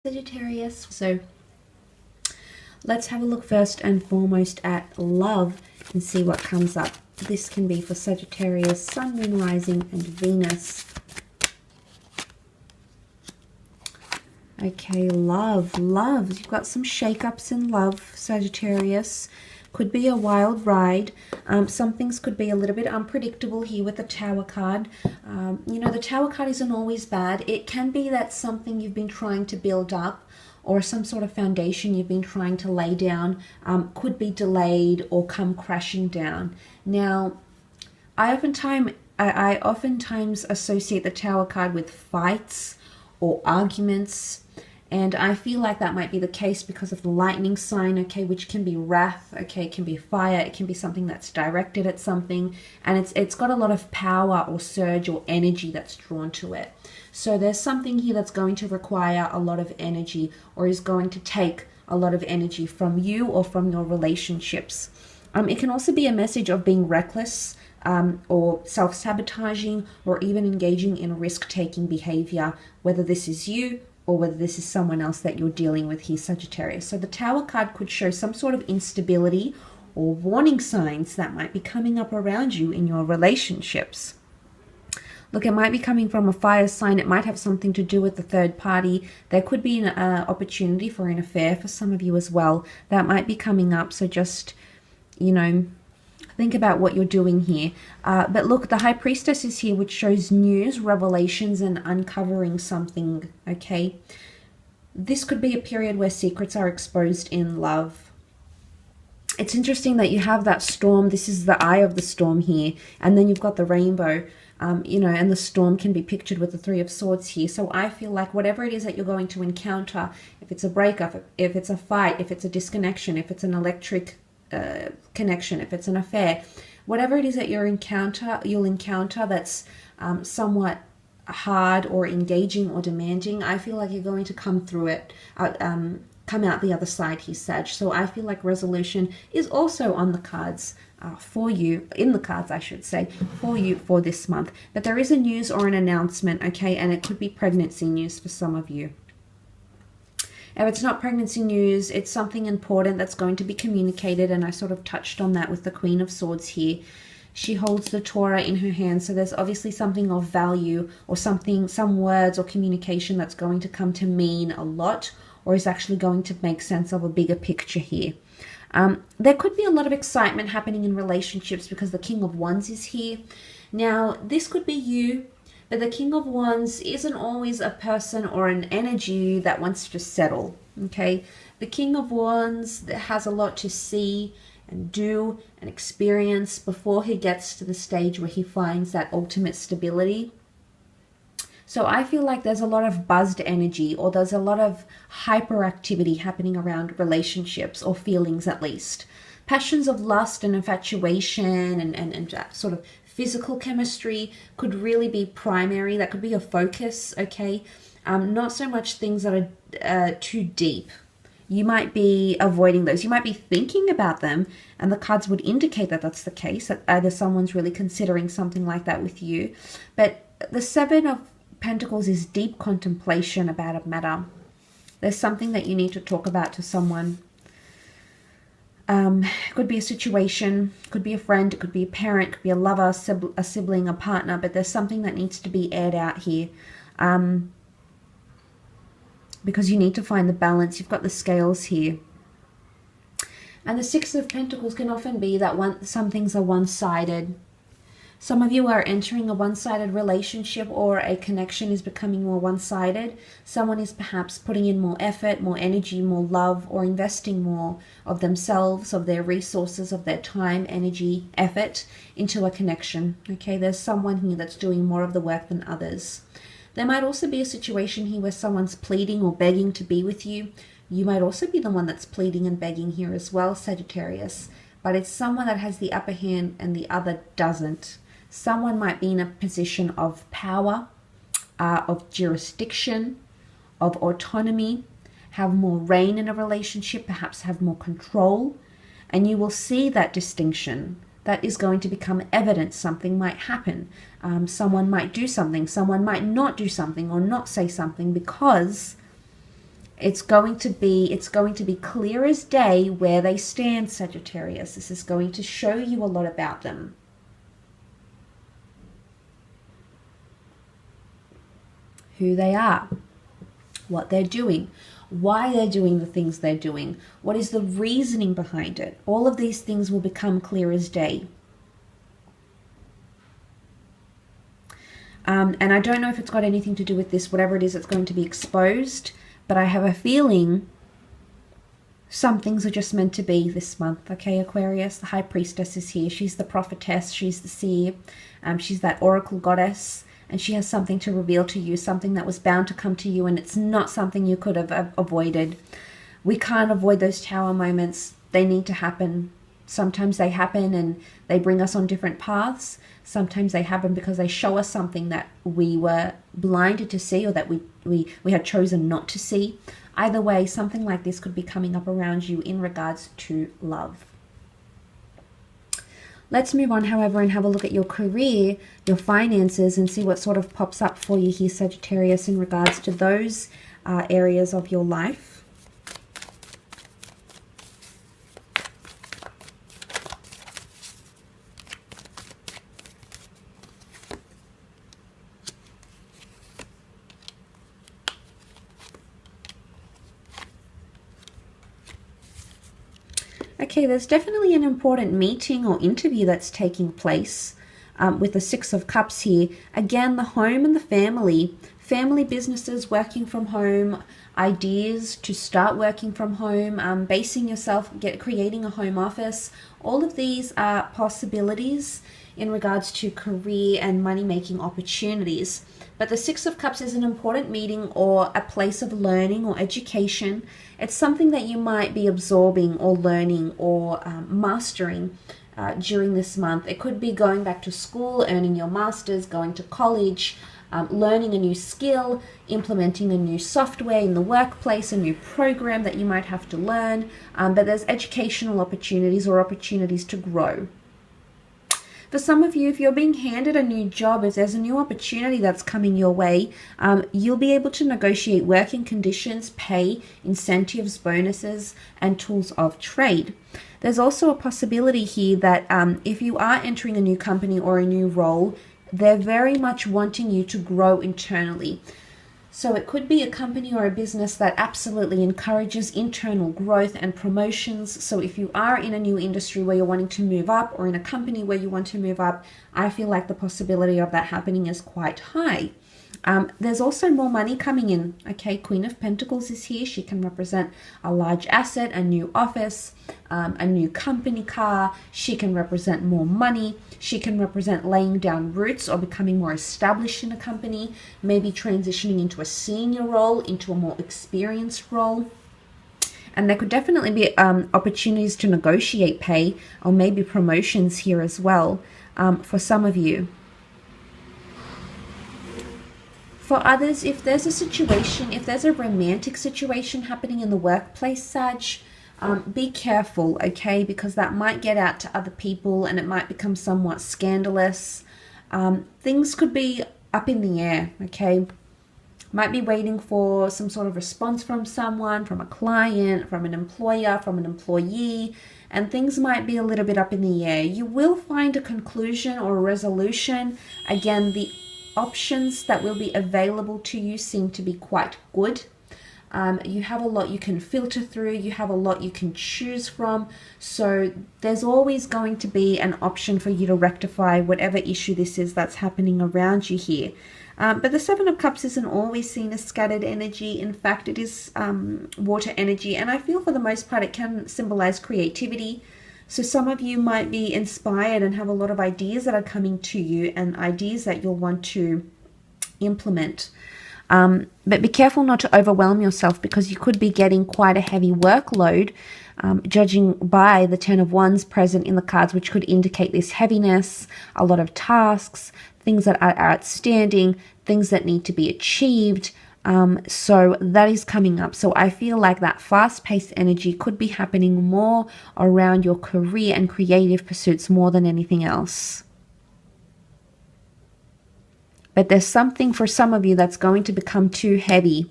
Sagittarius. So let's have a look first and foremost at love and see what comes up. This can be for Sagittarius, Sun, Moon, Rising, and Venus. Okay, love. You've got some shake-ups in love, Sagittarius. Could be a wild ride. Some things could be a little bit unpredictable here with the Tower card. You know, the Tower card isn't always bad. It can be that something you've been trying to build up or some sort of foundation you've been trying to lay down could be delayed or come crashing down. Now, I oftentimes associate the Tower card with fights or arguments. And I feel like that might be the case because of the lightning sign, okay, which can be wrath, okay, it can be fire, it can be something that's directed at something, and it's got a lot of power or surge or energy that's drawn to it. So there's something here that's going to require a lot of energy or is going to take a lot of energy from you or from your relationships. It can also be a message of being reckless or self-sabotaging or even engaging in risk-taking behavior, whether this is you or whether this is someone else that you're dealing with here, Sagittarius. So the Tower card could show some sort of instability or warning signs that might be coming up around you in your relationships. Look, it might be coming from a fire sign. It might have something to do with the third party. There could be an opportunity for an affair for some of you as well. That might be coming up. So just, you know, think about what you're doing here. But look, the High Priestess is here, which shows news, revelations, and uncovering something, okay? This could be a period where secrets are exposed in love. It's interesting that you have that storm. This is the eye of the storm here. And then you've got the rainbow, you know, and the storm can be pictured with the Three of Swords here. So I feel like whatever it is that you're going to encounter, if it's a breakup, if it's a fight, if it's a disconnection, if it's an electric connection, if it's an affair, whatever it is that you'll encounter that's somewhat hard or engaging or demanding, I feel like you're going to come through it, come out the other side here, Sag. So I feel like resolution is also on the cards for you, in the cards I should say, for you for this month. But there is a news or an announcement, okay, and it could be pregnancy news for some of you. If it's not pregnancy news, it's something important that's going to be communicated, and I sort of touched on that with the Queen of Swords here. She holds the Torah in her hand, so there's obviously something of value or something, some words or communication that's going to come to mean a lot or is actually going to make sense of a bigger picture here. There could be a lot of excitement happening in relationships because the King of Wands is here. Now, this could be you, but the King of Wands isn't always a person or an energy that wants to settle, okay? The King of Wands has a lot to see and do and experience before he gets to the stage where he finds that ultimate stability. So I feel like there's a lot of buzzed energy, or there's a lot of hyperactivity happening around relationships, or feelings at least. Passions of lust and infatuation and sort of physical chemistry could really be primary. That could be a focus, okay? Not so much things that are too deep. You might be avoiding those. You might be thinking about them, and the cards would indicate that that's the case, that either someone's really considering something like that with you. But the Seven of Pentacles is deep contemplation about a matter. There's something that you need to talk about to someone. Could be a situation, could be a friend, it could be a parent, could be a lover, a sibling, a partner, but there's something that needs to be aired out here. Because you need to find the balance. You've got the scales here. And the Six of Pentacles can often be that some things are one-sided. Some of you are entering a one-sided relationship, or a connection is becoming more one-sided. Someone is perhaps putting in more effort, more energy, more love, or investing more of themselves, of their resources, of their time, energy, effort into a connection. Okay, there's someone here that's doing more of the work than others. There might also be a situation here where someone's pleading or begging to be with you. You might also be the one that's pleading and begging here as well, Sagittarius. But it's someone that has the upper hand and the other doesn't. Someone might be in a position of power, of jurisdiction, of autonomy, have more reign in a relationship, perhaps have more control, and you will see that distinction. That is going to become evident. Something might happen. Someone might do something. Someone might not do something or not say something because It's going to be clear as day where they stand, Sagittarius. This is going to show you a lot about them. Who they are, what they're doing, why they're doing the things they're doing, what is the reasoning behind it. All of these things will become clear as day. And I don't know if it's got anything to do with this, whatever it is that's going to be exposed, but I have a feeling some things are just meant to be this month, okay, Aquarius? The High Priestess is here. She's the prophetess. She's the seer. She's that oracle goddess, and she has something to reveal to you, something that was bound to come to you, and it's not something you could have avoided. We can't avoid those tower moments. They need to happen. Sometimes they happen and they bring us on different paths. Sometimes they happen because they show us something that we were blinded to see, or that we had chosen not to see. Either way, something like this could be coming up around you in regards to love. Let's move on, however, and have a look at your career, your finances, and see what sort of pops up for you here, Sagittarius, in regards to those areas of your life. Okay, there's definitely an important meeting or interview that's taking place with the Six of Cups here. Again, the home and the family businesses, working from home, ideas to start working from home, basing yourself, creating a home office. All of these are possibilities in regards to career and money-making opportunities. But the Six of Cups is an important meeting or a place of learning or education. It's something that you might be absorbing or learning or mastering during this month. It could be going back to school, earning your master's, going to college, learning a new skill, implementing a new software in the workplace, a new program that you might have to learn. But there's educational opportunities or opportunities to grow. For some of you, if you're being handed a new job, if there's a new opportunity that's coming your way, you'll be able to negotiate working conditions, pay, incentives, bonuses, and tools of trade. There's also a possibility here that if you are entering a new company or a new role, they're very much wanting you to grow internally. So it could be a company or a business that absolutely encourages internal growth and promotions. So if you are in a new industry where you're wanting to move up, or in a company where you want to move up, I feel like the possibility of that happening is quite high. There's also more money coming in. Okay, Queen of Pentacles is here. She can represent a large asset, a new office, a new company car. She can represent more money. She can represent laying down roots or becoming more established in a company, maybe transitioning into a senior role, into a more experienced role. And there could definitely be opportunities to negotiate pay or maybe promotions here as well for some of you. For others, if there's a situation, if there's a romantic situation happening in the workplace, Sag, be careful, okay? Because that might get out to other people and it might become somewhat scandalous. Things could be up in the air, okay? Might be waiting for some sort of response from someone, from a client, from an employer, from an employee, and things might be a little bit up in the air. You will find a conclusion or a resolution. Again, the options that will be available to you seem to be quite good. You have a lot you can filter through, you have a lot you can choose from, so there's always going to be an option for you to rectify whatever issue this is that's happening around you here. But the Seven of Cups isn't always seen as scattered energy. In fact, it is water energy, and I feel for the most part it can symbolize creativity. So some of you might be inspired and have a lot of ideas that are coming to you and ideas that you'll want to implement. But be careful not to overwhelm yourself, because you could be getting quite a heavy workload, judging by the Ten of Wands present in the cards, which could indicate this heaviness, a lot of tasks, things that are outstanding, things that need to be achieved. So that is coming up. So I feel like that fast-paced energy could be happening more around your career and creative pursuits more than anything else. But there's something for some of you that's going to become too heavy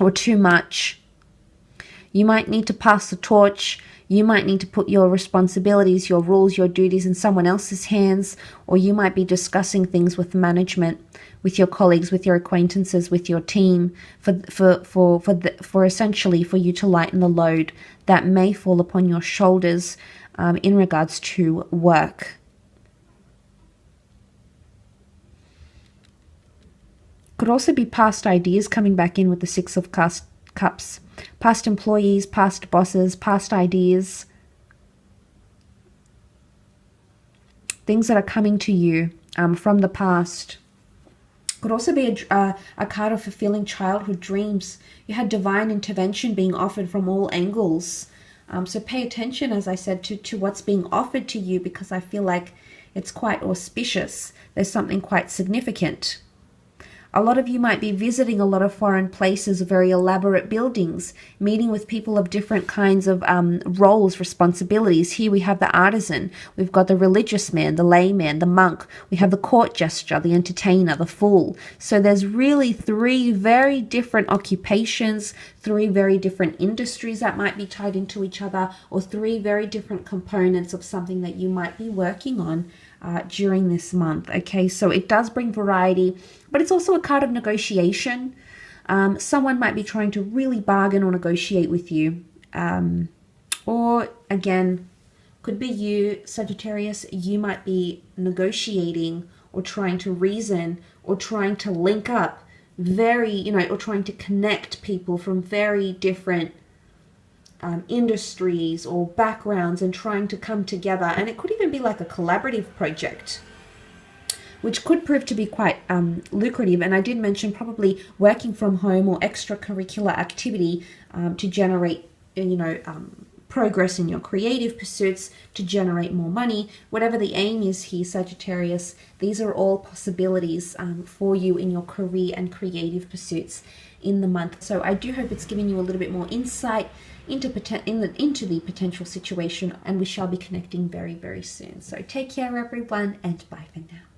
or too much. You might need to pass the torch. You might need to put your responsibilities, your rules, your duties in someone else's hands, or you might be discussing things with management, with your colleagues, with your acquaintances, with your team, for essentially for you to lighten the load that may fall upon your shoulders in regards to work. Could also be past ideas coming back in with the Six of Cups. Past employees, past bosses, past ideas. Things that are coming to you from the past. Could also be a card of fulfilling childhood dreams. You had divine intervention being offered from all angles. So pay attention, as I said, to what's being offered to you, because I feel like it's quite auspicious. There's something quite significant. A lot of you might be visiting a lot of foreign places, very elaborate buildings, meeting with people of different kinds of roles, responsibilities. Here we have the artisan, we've got the religious man, the layman, the monk, we have the court jester, the entertainer, the fool. So there's really 3 very different occupations, 3 very different industries that might be tied into each other, or 3 very different components of something that you might be working on during this month. Okay, so it does bring variety, but it's also a card of negotiation. Someone might be trying to really bargain or negotiate with you. Or again, could be you, Sagittarius, you might be negotiating or trying to reason or trying to link up or trying to connect people from very different industries or backgrounds and trying to come together. And it could even be like a collaborative project, which could prove to be quite lucrative. And I did mention probably working from home or extracurricular activity to generate, progress in your creative pursuits, to generate more money. Whatever the aim is here, Sagittarius, these are all possibilities for you in your career and creative pursuits in the month. So I do hope it's given you a little bit more insight into the potential situation, and we shall be connecting very, very soon. So take care, everyone, and bye for now.